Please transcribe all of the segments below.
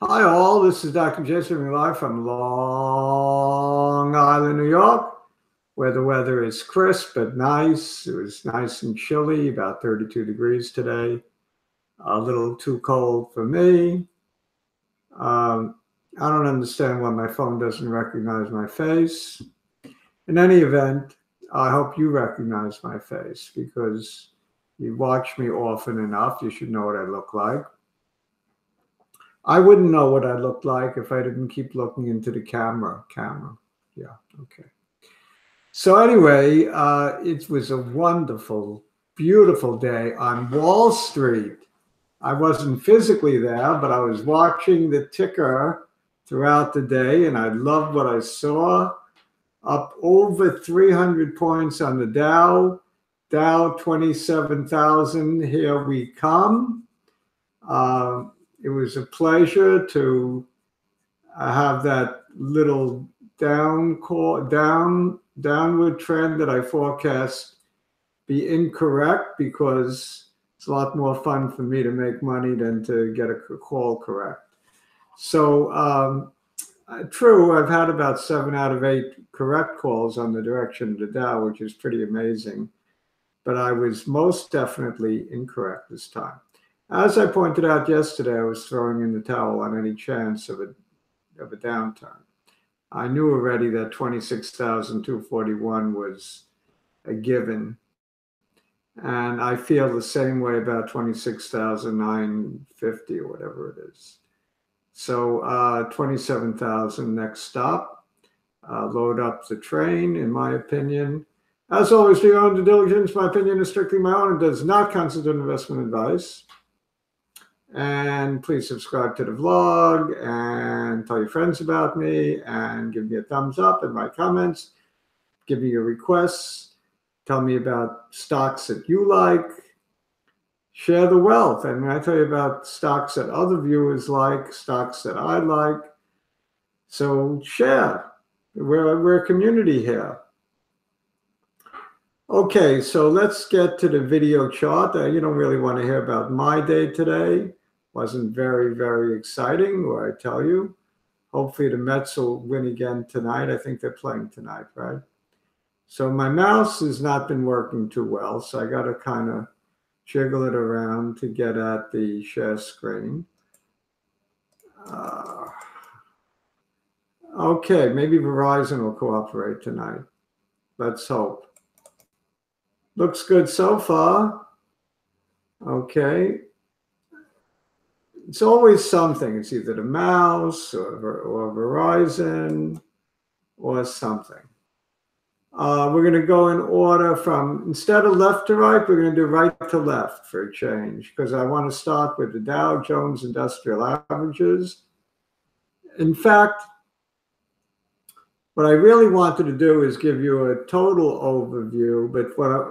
Hi all, this is Dr. Jason live from Long Island, New York, where the weather is crisp but nice. It was nice and chilly, about 32 degrees today. A little too cold for me. I don't understand why my phone doesn't recognize my face. In any event, I hope you recognize my face because you watch me often enough. You should know what I look like. I wouldn't know what I looked like if I didn't keep looking into the camera. Yeah, okay. So anyway, it was a wonderful, beautiful day on Wall Street. I wasn't physically there, but I was watching the ticker throughout the day, and I loved what I saw. Up over 300 points on the Dow. Dow 27,000, here we come. It was a pleasure to have that little downward trend that I forecast be incorrect, because it's a lot more fun for me to make money than to get a call correct. So true, I've had about 7 out of 8 correct calls on the direction of the Dow, which is pretty amazing. But I was most definitely incorrect this time. As I pointed out yesterday, I was throwing in the towel on any chance of a downturn. I knew already that 26,241 was a given. And I feel the same way about 26,950 or whatever it is. So 27,000 next stop. Load up the train, in my opinion. As always, do your own due diligence. My opinion is strictly my own. It does not constitute investment advice. And please subscribe to the vlog and tell your friends about me and give me a thumbs up in my comments. Give me your requests. Tell me about stocks that you like. Share the wealth. And when I tell you about stocks that other viewers like, stocks that I like. So share. We're a community here. Okay, so let's get to the video chart. You don't really want to hear about my day today. Wasn't very, very exciting, or I tell you. Hopefully the Mets will win again tonight. I think they're playing tonight, right? So my mouse has not been working too well, so I got to kind of jiggle it around to get at the share screen. Okay, maybe Verizon will cooperate tonight. Let's hope. Looks good so far. Okay. It's always something. It's either the mouse or Verizon or something. We're going to go in order from, instead of left to right, we're going to do right to left for a change, because I want to start with the Dow Jones Industrial Averages. In fact, what I really wanted to do is give you a total overview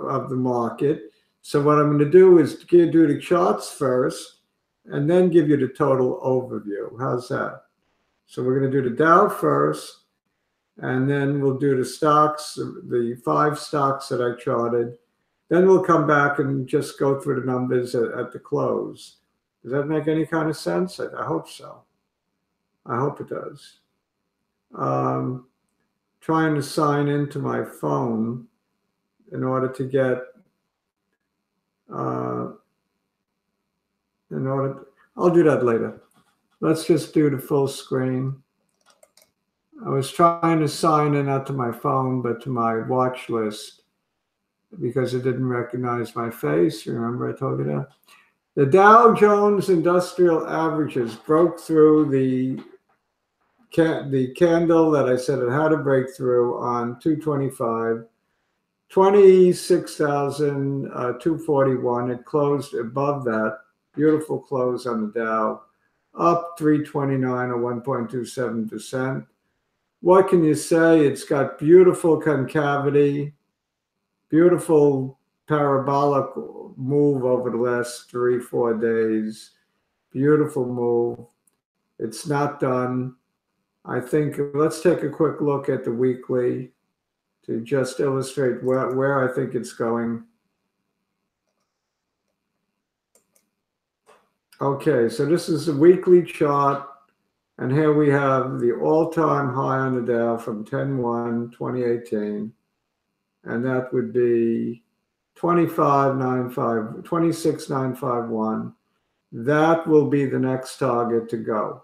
of the market. So what I'm going to do is do the charts first, and then give you the total overview. How's that? So we're going to do the Dow first, and then we'll do the stocks, the 5 stocks that I charted. Then we'll come back and just go through the numbers at the close. Does that make any kind of sense? I hope so. I hope it does. Trying to sign into my phone in order to get I'll do that later. Let's just do the full screen. I was trying to sign in, not to my phone, but to my watch list, because it didn't recognize my face. Remember I told you that? The Dow Jones Industrial Averages broke through the candle that I said it had to break through on 225. 26,241. It closed above that. Beautiful close on the Dow, up 329 or 1.27%. What can you say? It's got beautiful concavity, beautiful parabolic move over the last 3-4 days. Beautiful move. It's not done. I think let's take a quick look at the weekly to just illustrate where I think it's going. Okay, so this is a weekly chart And here we have the all-time high on the Dow from 10/1/2018, and that would be 26,951. That will be the next target to go.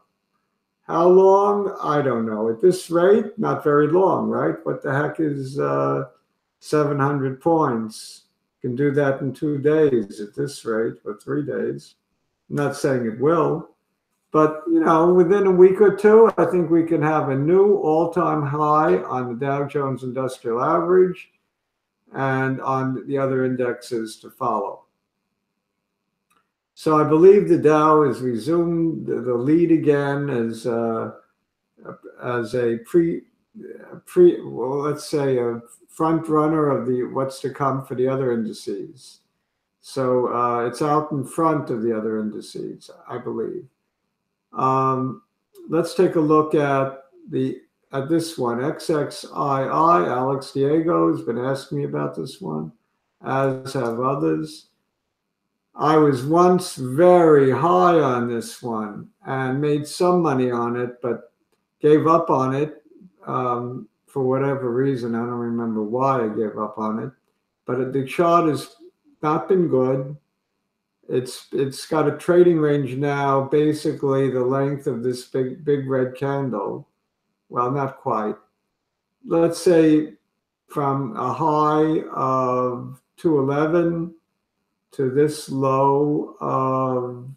How long? I don't know. At this rate, not very long, right? What the heck is 700 points? You can do that in 2 days at this rate, or 3 days. I'm not saying it will, but within a week or two, I think we can have a new all-time high on the Dow Jones Industrial Average and on the other indexes to follow. So I believe the Dow has resumed the lead again as a let's say a front runner of what's to come for the other indices. So it's out in front of the other indices, I believe. Let's take a look at this one, XXII. Alex Diego has been asking me about this one, as have others. I was once very high on this one and made some money on it, but gave up on it for whatever reason. I don't remember why I gave up on it, but the chart has not been good. It's got a trading range now, basically the length of this big red candle. Well, not quite. Let's say from a high of 211 to this low of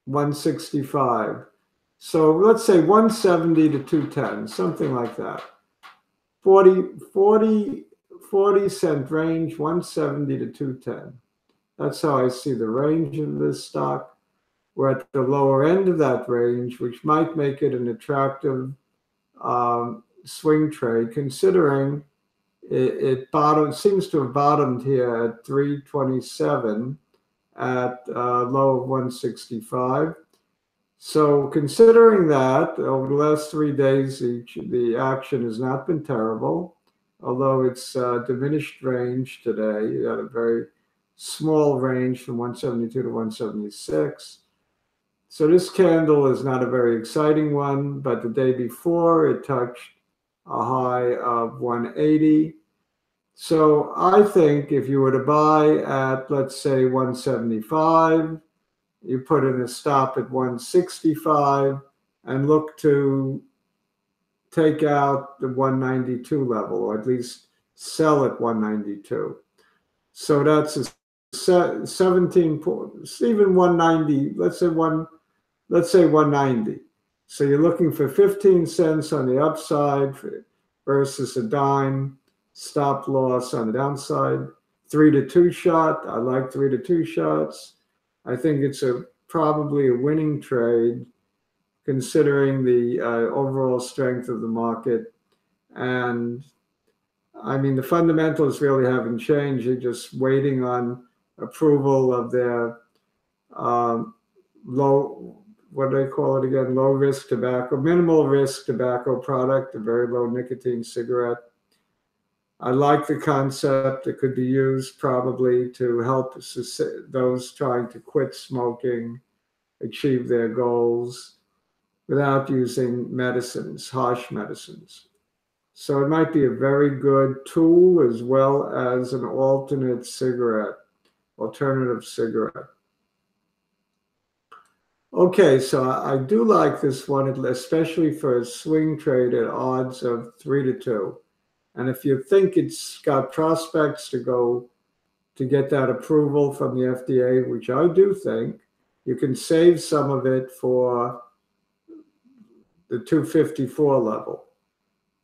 165. So let's say 170 to 210, something like that. 40-cent range, 170 to 210. That's how I see the range of this stock. We're at the lower end of that range, which might make it an attractive swing trade, considering it seems to have bottomed here at 327 at a low of 165. So considering that, over the last 3 days, the action has not been terrible, although it's diminished range today. You had a very small range from 172 to 176. So this candle is not a very exciting one, but the day before it touched a high of 180. So I think if you were to buy at, let's say, 175, you put in a stop at 165 and look to take out the 192 level, or at least sell at 192. So that's a 17 points, even 190, let's say 190. So you're looking for 15 cents on the upside versus a dime stop loss on the downside. 3 to 2 shot. I like 3 to 2 shots. I think it's probably a winning trade considering the overall strength of the market. And I mean, the fundamentals really haven't changed. You're just waiting on approval of their what do they call it again? Low risk tobacco, minimal risk tobacco product, a very low nicotine cigarette. I like the concept. It could be used probably to help those trying to quit smoking achieve their goals without using medicines, harsh medicines. So it might be a very good tool as well as an alternative cigarette. Okay, so I do like this one, especially for a swing trade at odds of 3 to 2. And if you think it's got prospects to get that approval from the FDA, which I do think, you can save some of it for the 254 level.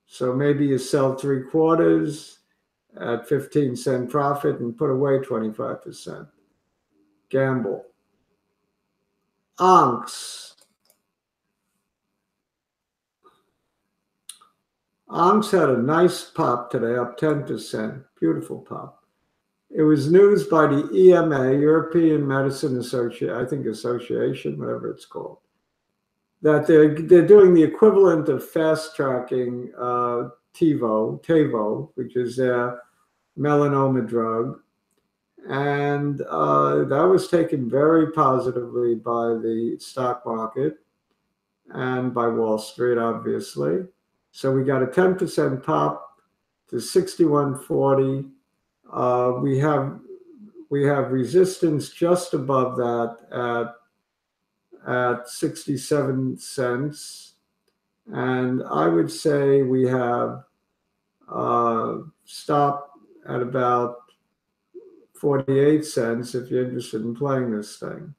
So maybe you sell 3/4 at 15-cent profit and put away 25%. Gamble. Onks. Onks had a nice pop today, up 10%. Beautiful pop. It was news by the EMA, European Medicine Association, whatever it's called, that they're doing the equivalent of fast tracking TAVO, which is their melanoma drug. And that was taken very positively by the stock market and by Wall Street, obviously. So we got a 10% pop to 61.40. We have resistance just above that at 67 cents. And I would say we have stop at about 48 cents if you're interested in playing this thing.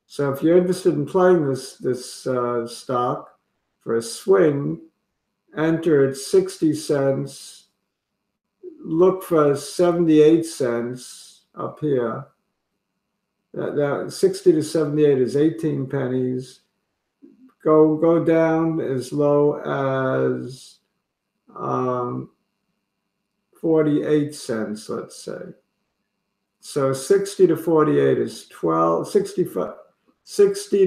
So if you're interested in playing this stock for a swing, enter at 60 cents, look for 78 cents up here. That 60 to 78 is 18 pennies. Go down as low as 48 cents, let's say. So 60 to 48 is 12, 60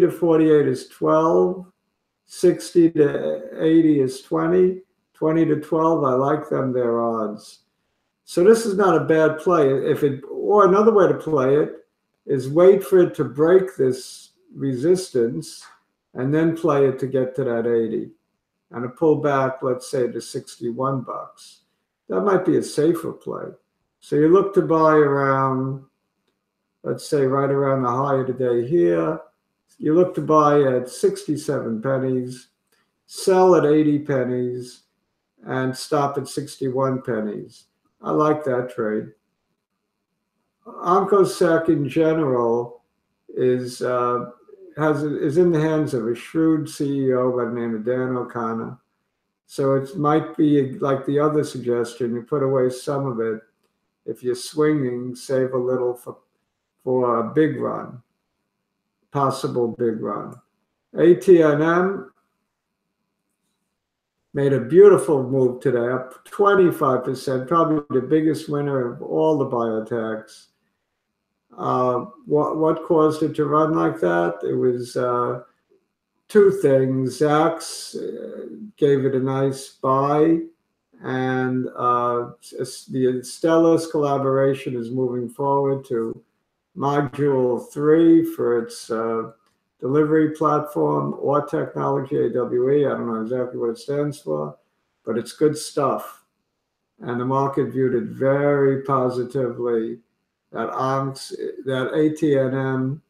to 48 is 12, 60 to 80 is 20, 20 to 12, I like them, their odds. So this is not a bad play. Or another way to play it is wait for it to break this resistance and then play it to get to that 80 and a pull back, let's say, to 61 bucks. That might be a safer play. So you look to buy around, let's say, right around the high of the day here. You look to buy at 67 pennies, sell at 80 pennies, and stop at 61 pennies. I like that trade. OncoSec in general is in the hands of a shrewd CEO by the name of Dan O'Connor. So it might be like the other suggestion, you put away some of it. If you're swinging, save a little for a big run, possible big run. ATNM made a beautiful move today, up 25%, probably the biggest winner of all the biotechs. What caused it to run like that? It was two things. Zacks gave it a nice buy, and the Stellus collaboration is moving forward to Module 3 for its delivery platform or technology, AWE. I don't know exactly what it stands for, but it's good stuff. And the market viewed it very positively that ATNM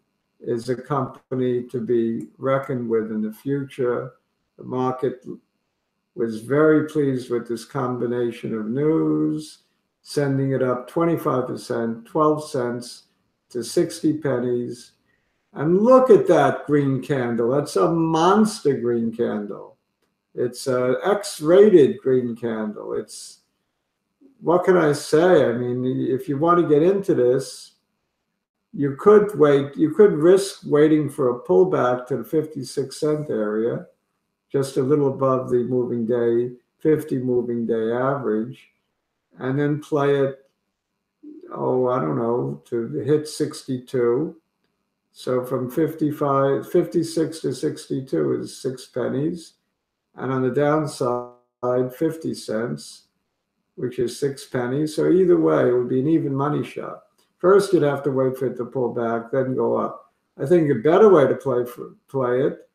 is a company to be reckoned with in the future. The market was very pleased with this combination of news, sending it up 25%, 12 cents to 60 pennies. And look at that green candle. That's a monster green candle. It's an X-rated green candle. What can I say? I mean, if you want to get into this, you could risk waiting for a pullback to the 56-cent area, just a little above the 50 moving day average, and then play it, I don't know, to hit 62. So from 56 to 62 is 6 pennies. And on the downside, 50 cents, which is 6 pennies. So either way, it would be an even money shot. First, you'd have to wait for it to pull back, then go up. I think a better way to play it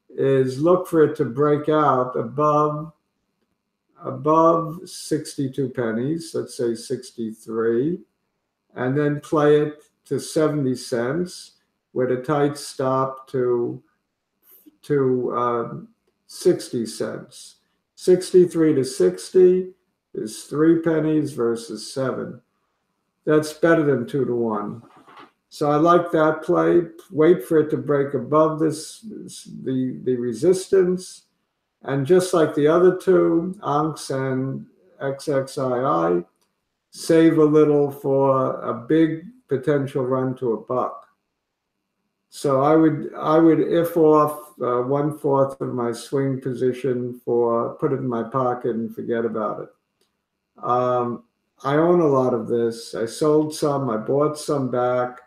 is look for it to break out above 62 pennies, let's say 63, and then play it to 70 cents with a tight stop to 60 cents. 63 to 60 is 3 pennies versus 7. That's better than 2 to 1. So I like that play. Wait for it to break above the resistance. And just like the other two, ONCS and XXII, save a little for a big potential run to a buck. So I would if off 1/4 of my swing position put it in my pocket and forget about it. I own a lot of this. I sold some. I bought some back.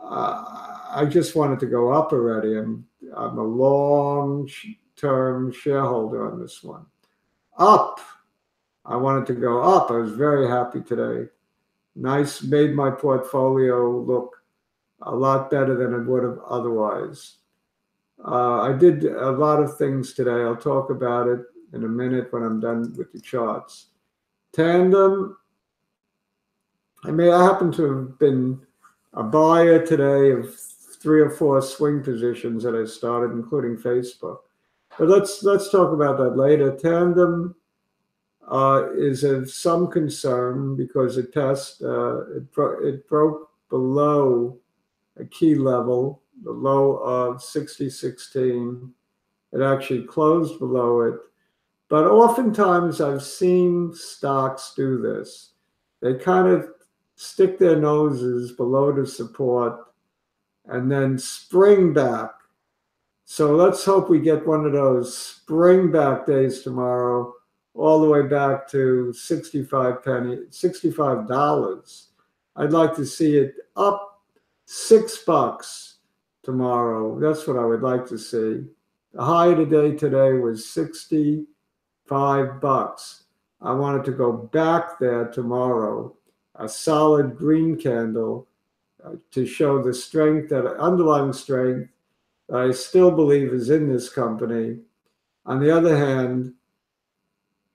I just wanted to go up already. I'm a long-term shareholder on this one. Up. I wanted to go up. I was very happy today. Nice, made my portfolio look a lot better than it would have otherwise. I did a lot of things today. I'll talk about it in a minute when I'm done with the charts. Tandem, I happen to have been a buyer today of 3 or 4 swing positions that I started, including Facebook. But let's talk about that later. Tandem is of some concern because it broke below a key level, the low of 60.16. It actually closed below it. But oftentimes I've seen stocks do this. They kind of stick their noses below the support and then spring back. So let's hope we get one of those spring back days tomorrow, all the way back to $65. I'd like to see it up $6 tomorrow. That's what I would like to see. The high today was $65. I wanted to go back there tomorrow, a solid green candle to show the strength, that underlying strength that I still believe is in this company. On the other hand,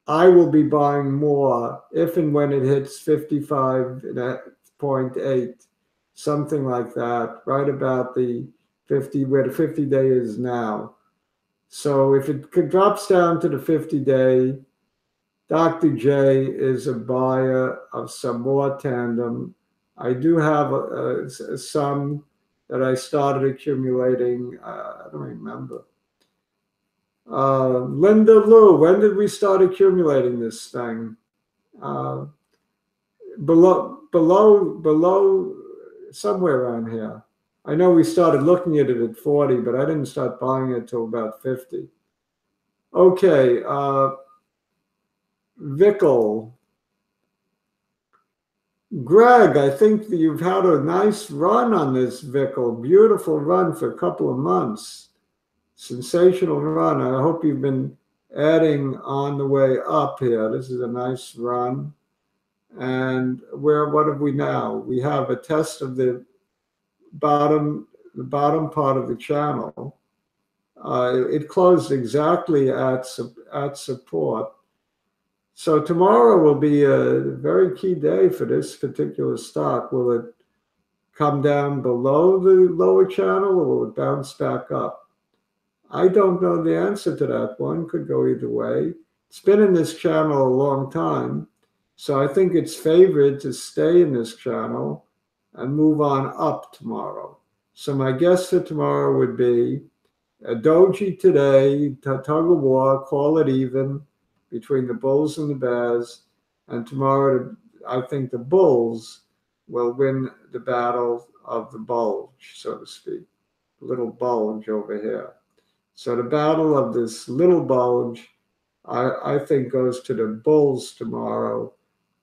I will be buying more if and when it hits 55.8, something like that, right about the 50, where the 50-day is now. So if it drops down to the 50-day, Dr. J is a buyer of some more Tandem. I do have some that I started accumulating. I don't remember. Linda Lou, when did we start accumulating this thing? Below, somewhere around here. I know we started looking at it at 40, but I didn't start buying it till about 50. Okay, vicl. Greg, I think that you've had a nice run on this vicl. Beautiful run for a couple of months. Sensational run. I hope you've been adding on the way up here. This is a nice run. And what have we now? We have a test of the bottom part of the channel. It closed exactly at support. So tomorrow will be a very key day for this particular stock. Will it come down below the lower channel, or will it bounce back up? I don't know the answer to that one. Could go either way. It's been in this channel a long time, so I think it's favored to stay in this channel and move on up tomorrow. So my guess for tomorrow would be a doji today, tug of war, call it even between the bulls and the bears. And tomorrow, I think the bulls will win the battle of the bulge, so to speak. Little bulge over here. So the battle of this little bulge, I think, goes to the bulls tomorrow.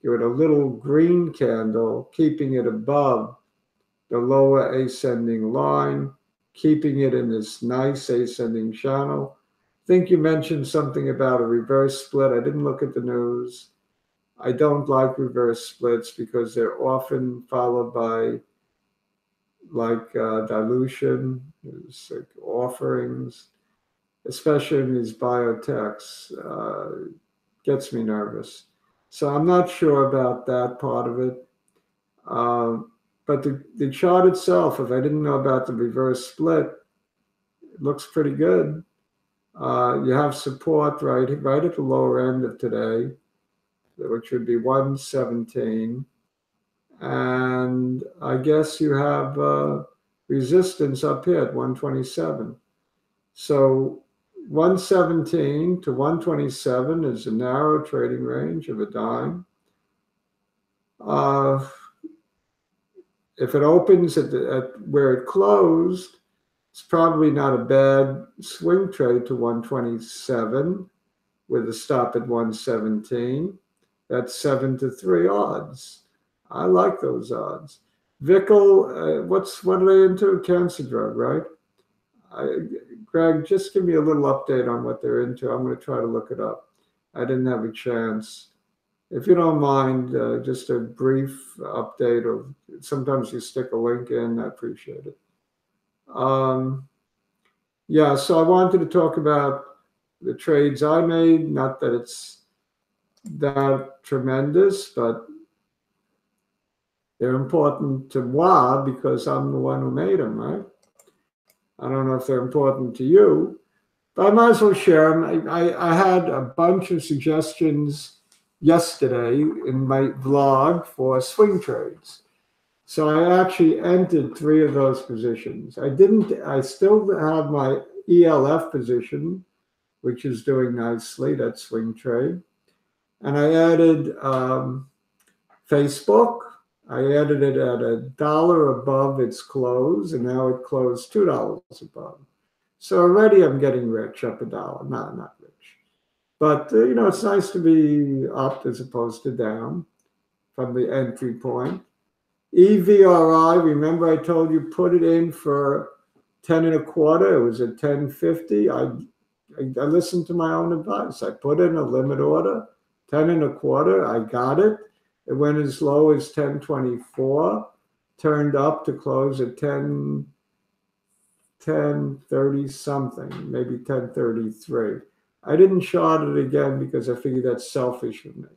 Give it a little green candle, keeping it above the lower ascending line, keeping it in this nice ascending channel. I think you mentioned something about a reverse split. I didn't look at the news. I don't like reverse splits because they're often followed by dilution, like offerings, especially in these biotechs. Gets me nervous. So I'm not sure about that part of it. But the chart itself, if I didn't know about the reverse split, it looks pretty good. You have support right at the lower end of today, which would be 117. And I guess you have resistance up here at 127. So 117 to 127 is a narrow trading range of a dime. If it opens at where it closed, it's probably not a bad swing trade to 127 with a stop at 117. That's 7-3 odds. I like those odds. Vicl, what are they into? Cancer drug, right? Greg, just give me a little update on what they're into. I'm going to try to look it up. I didn't have a chance. If you don't mind, just a brief update, or sometimes you stick a link in, I appreciate it. Yeah, so I wanted to talk about the trades I made. Not that it's that tremendous, but they're important to moi because I'm the one who made them, right? I don't know if they're important to you, but I might as well share them. I had a bunch of suggestions yesterday in my vlog for swing trades. So I actually entered 3 of those positions. I still have my ELF position, which is doing nicely, that swing trade. And I added Facebook. I added it at $1 above its close, and now it closed $2 above. So already I'm getting rich, up $1. No, not rich. But, it's nice to be up as opposed to down from the entry point. EVRI, remember I told you put it in for 10 and a quarter. It was at 10.50. I listened to my own advice. I put in a limit order, 10 and a quarter. I got it. It went as low as 10.24, turned up to close at 10.30 something, maybe 10.33. I didn't chart it again because I figured that's selfish of me.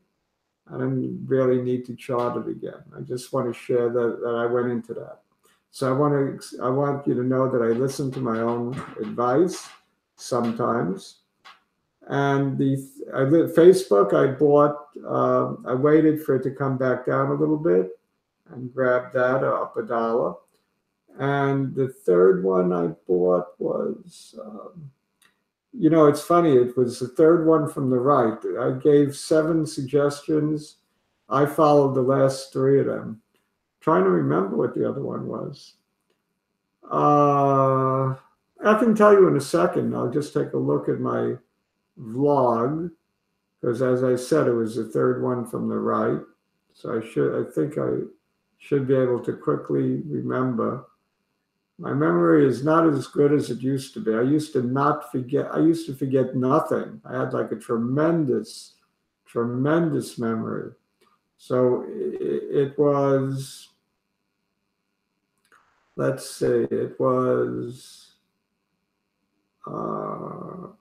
I don't really need to chart it again. I just want to share that I went into that. So I want you to know that I listen to my own advice sometimes. And Facebook, I bought. I waited for it to come back down a little bit and grabbed that up $1. And the third one I bought was. It's funny. It was the third one from the right. I gave 7 suggestions. I followed the last 3 of them. Trying to remember what the other one was. I can tell you in a second. I'll just take a look at my vlog, because as I said, it was the third one from the right. So I think I should be able to quickly remember. My memory is not as good as it used to be. I used to forget nothing. I had like a tremendous memory. So it was, let's see, it was, what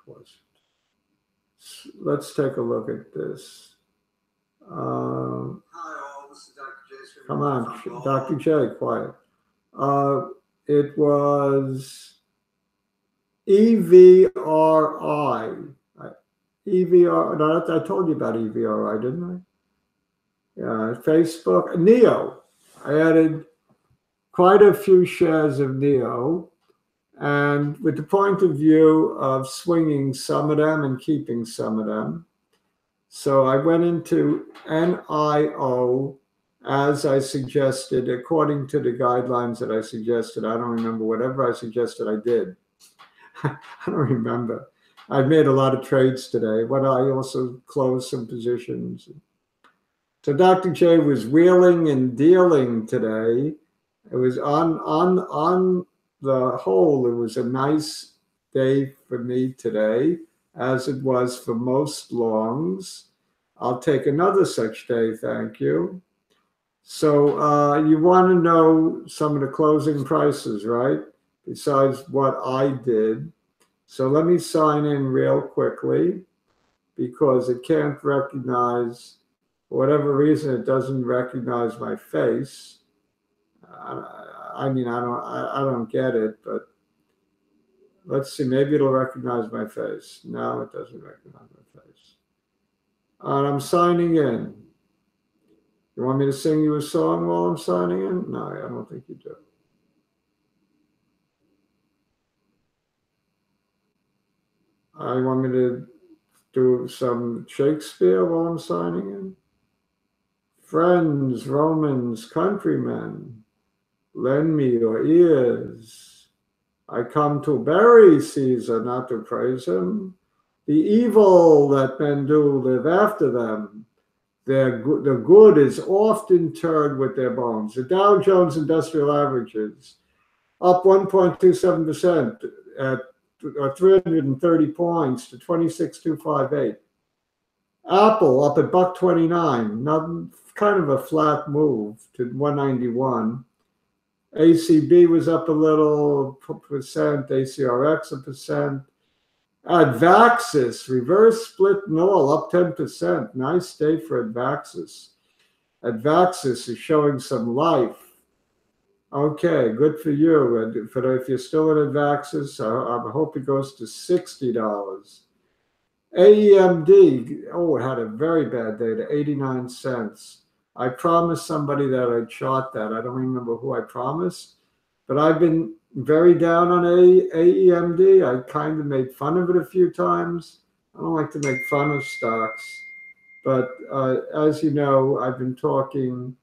was it? Let's take a look at this. Hi all, this is Dr. J. Come on, Dr. J, quiet. It was EVRI. No, I told you about EVRI, didn't I? Yeah, Facebook. NEO. I added quite a few shares of NEO, and with the point of view of swinging some of them and keeping some of them. So I went into NIO as I suggested, according to the guidelines that I suggested. I don't remember. Whatever I suggested, I did. I don't remember. I made a lot of trades today, but I also closed some positions. So Dr. J was wheeling and dealing today. It was on the whole, it was a nice day for me today, as it was for most longs. I'll take another such day, thank you. So you want to know some of the closing prices, right? Besides what I did. So let me sign in real quickly, because it can't recognize, for whatever reason, it doesn't recognize my face. I mean, I don't get it, but let's see, maybe it'll recognize my face. No, it doesn't recognize my face. And I'm signing in. You want me to sing you a song while I'm signing in? No, I don't think you do. You want me to do some Shakespeare while I'm signing in? Friends, Romans, countrymen, lend me your ears. I come to bury Caesar, not to praise him. The evil that men do live after them. The good is oft interred with their bones. The Dow Jones Industrial Averages up 1.27% at 330 points to 26,258. Apple up at $1.29, not kind of a flat move to 191. ACB was up a little percent, ACRX a percent. Advaxis, reverse split null, up 10%. Nice day for Advaxis. Advaxis is showing some life. Okay, good for you. And if you're still in Advaxis, I hope it goes to $60. AEMD, oh, it had a very bad day to 89 cents. I promised somebody that I'd chart that. I don't remember who I promised, but I've been very down on AEMD. I kind of made fun of it a few times. I don't like to make fun of stocks, but as you know, I've been talking,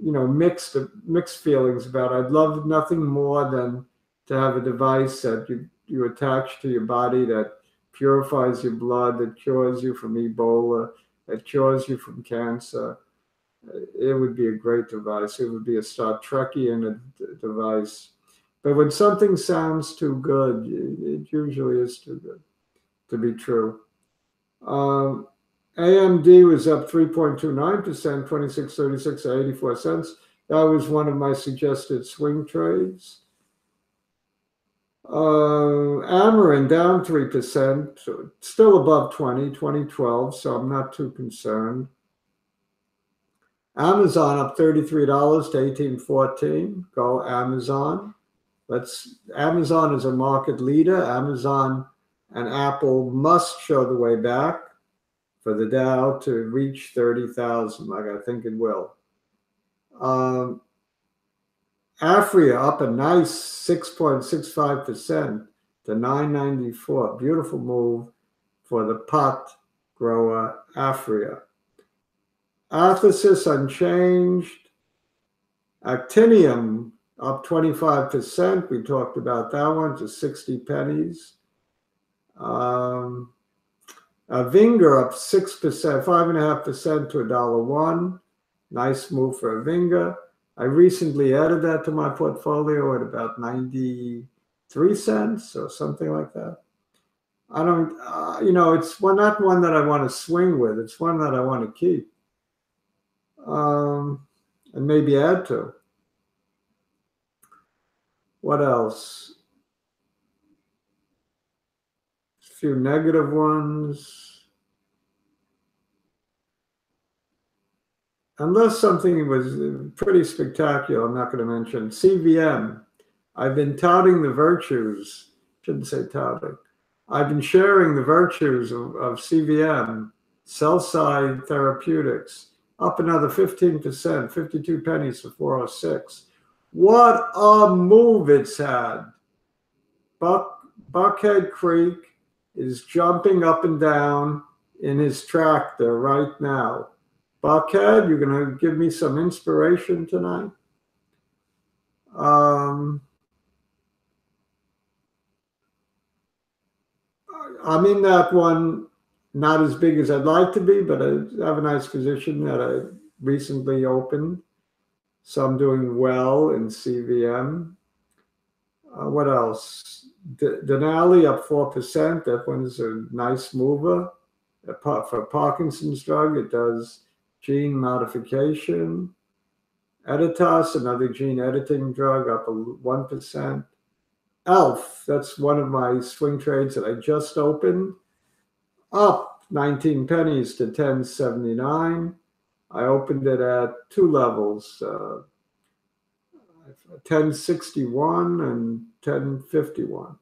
mixed feelings about it. I'd love nothing more than to have a device that you attach to your body that purifies your blood, that cures you from Ebola, that cures you from cancer. It would be a great device. It would be a Star Trekian device. But when something sounds too good, it usually is too good to be true. AMD was up 3.29%, 26.36 at 84 cents. That was one of my suggested swing trades. Amarin down 3%, still above 2012, so I'm not too concerned. Amazon up $33 to 18.14. Go Amazon. Amazon is a market leader. Amazon and Apple must show the way back for the Dow to reach 30,000, like I think it will. Afria up a nice 6.65% to 994. Beautiful move for the pot grower Afria. Athesis unchanged. Actinium up 25%. We talked about that one, to 60 pennies. Avinga up 6%, 5.5% to $1.01. Nice move for Avinga. I recently added that to my portfolio at about 93 cents or something like that. I don't, it's not one that I want to swing with. It's one that I want to keep and maybe add to. What else? A few negative ones. Unless something was pretty spectacular, I'm not going to mention. CVM. I've been touting the virtues. Shouldn't say touting. I've been sharing the virtues of CVM, cell side therapeutics, up another 15%, 52 pennies to 406. What a move it's had. Buckhead Creek is jumping up and down in his tractor right now. Buckhead, you're going to give me some inspiration tonight? I'm in that one, not as big as I'd like to be, but I have a nice position that I recently opened. So I'm doing well in CVM. What else? Denali up 4%. That one is a nice mover. For Parkinson's drug, it does gene modification. Editas, another gene editing drug, up 1%. ELF, that's one of my swing trades that I just opened, up 19 pennies to 10.79. I opened it at two levels, 10.61 and 10.51.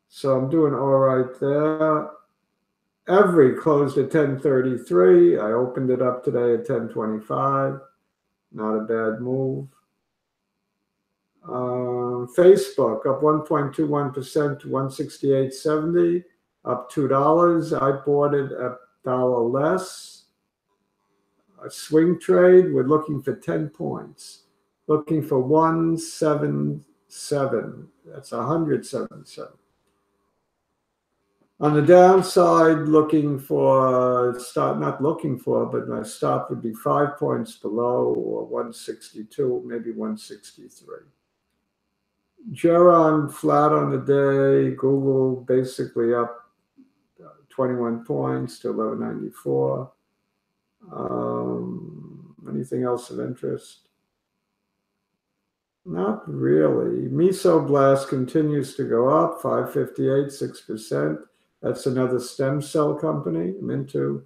So I'm doing all right there. Every closed at 10.33. I opened it up today at 10.25. Not a bad move. Facebook up 1.21% to 168.70, up $2. I bought it a dollar less. A swing trade, we're looking for 10 points. Looking for 177. That's 177. On the downside, looking for not looking for, but my stop would be 5 points below, or 162, maybe 163. Geron flat on the day. Google basically up 21 points to 1194. Anything else of interest? Not really. Mesoblast continues to go up, 558, 6%. That's another stem cell company. I'm into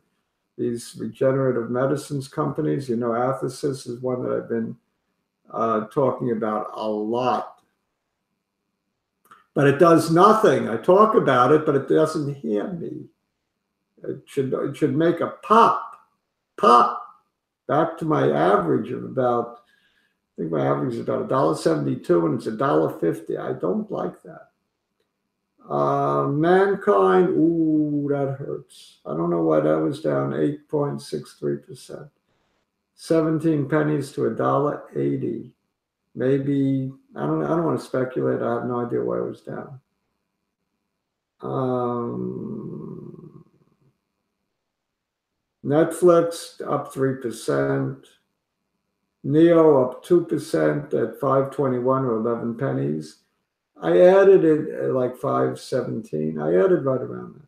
these regenerative medicines companies. You know, Athesis is one that I've been talking about a lot. But it does nothing. I talk about it, but it doesn't hear me. It should make a pop, back to my average of about, I think my average is about $1.72 and it's $1.50. I don't like that. Mankind, ooh, that hurts. I don't know why that was down 8.63%. 17 pennies to $1.80. Maybe, I don't want to speculate. I have no idea why it was down. Netflix up 3%. Neo up 2% at 521 or 11 pennies. I added it at like 517. I added right around that.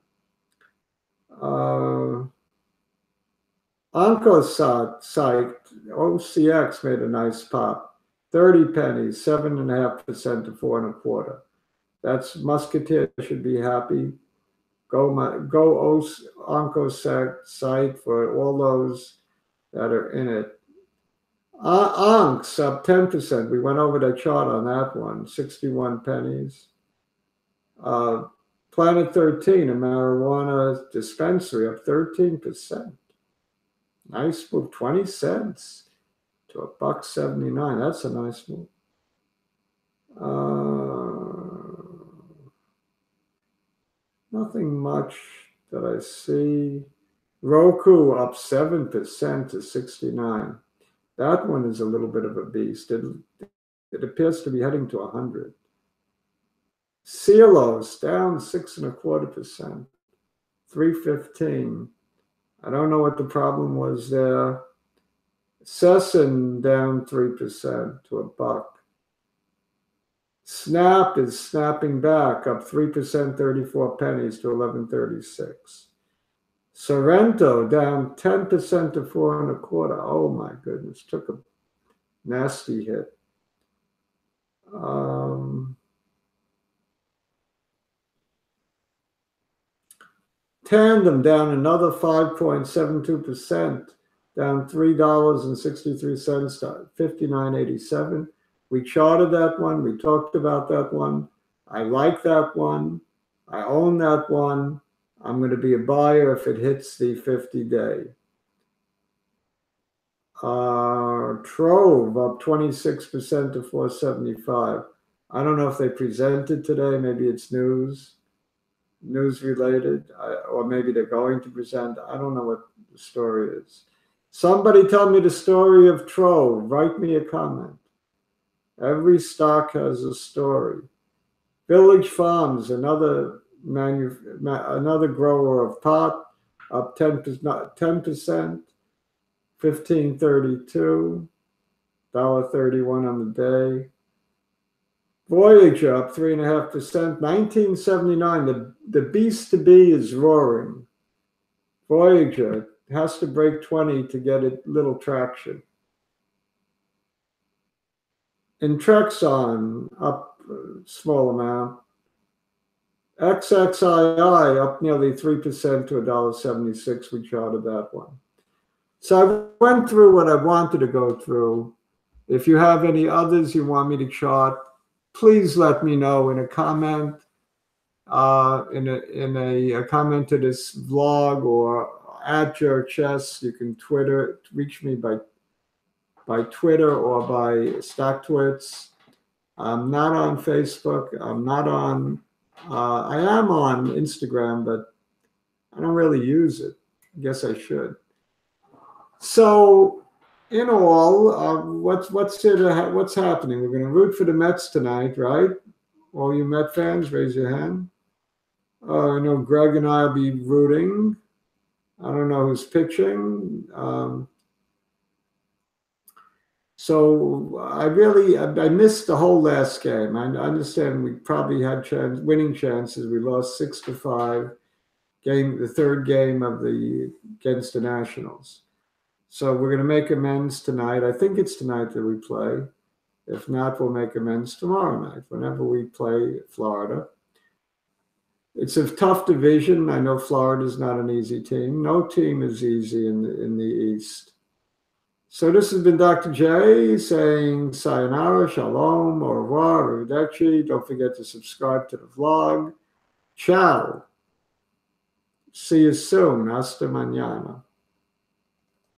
Oncocyte, OCX made a nice pop. 30 pennies, 7.5% to 4.25. That's Musketeer should be happy. Go Oncocyte for all those that are in it. Oncs up 10%. We went over the chart on that one. 61 pennies. Planet 13, a marijuana dispensary, up 13%. Nice move. 20 cents to $1.79. That's a nice move. Nothing much that I see. Roku up 7% to 69. That one is a little bit of a beast. It appears to be heading to 100. Cielos down 6.25%, 315. I don't know what the problem was there. Sesson down 3% to $1. Snap is snapping back, up 3%, 34 pennies to 1136. Sorrento down 10% to 4.25. Oh my goodness, took a nasty hit. Tandem down another 5.72%, down $3.63 to $59.87. We charted that one. We talked about that one. I like that one. I own that one. I'm going to be a buyer if it hits the 50-day. Trove up 26% to 475. I don't know if they presented today. Maybe it's news related, or maybe they're going to present. I don't know what the story is. Somebody tell me the story of Trove. Write me a comment. Every stock has a story. Village Farms, another grower of pot, up 10%, 15.32, $1.31 on the day. Voyager up 3.5%, 1979. The beast to be is roaring. Voyager has to break 20 to get a little traction. Intrexon up a small amount. XXii up nearly 3% to $1.76. We charted that one. So I went through what I wanted to go through. If you have any others you want me to chart, please let me know in a comment, in a comment to this vlog, or at your chest. You can reach me by Twitter or by StockTwits. I'm not on Facebook. I'm not on. I am on Instagram, but I don't really use it. I guess I should. So, in all, what's happening? We're going to root for the Mets tonight, right? All you Met fans, raise your hand. I know Greg and I will be rooting. I don't know who's pitching. So I missed the whole last game. I understand we probably had winning chances. We lost 6-5. the third game against the Nationals. So we're going to make amends tonight. I think it's tonight that we play. If not, we'll make amends tomorrow night, whenever we play Florida. It's a tough division. I know Florida's not an easy team. No team is easy in the East. So this has been Dr. J saying sayonara, shalom, au revoir, arrivederci. Don't forget to subscribe to the vlog. Ciao. See you soon. Hasta mañana.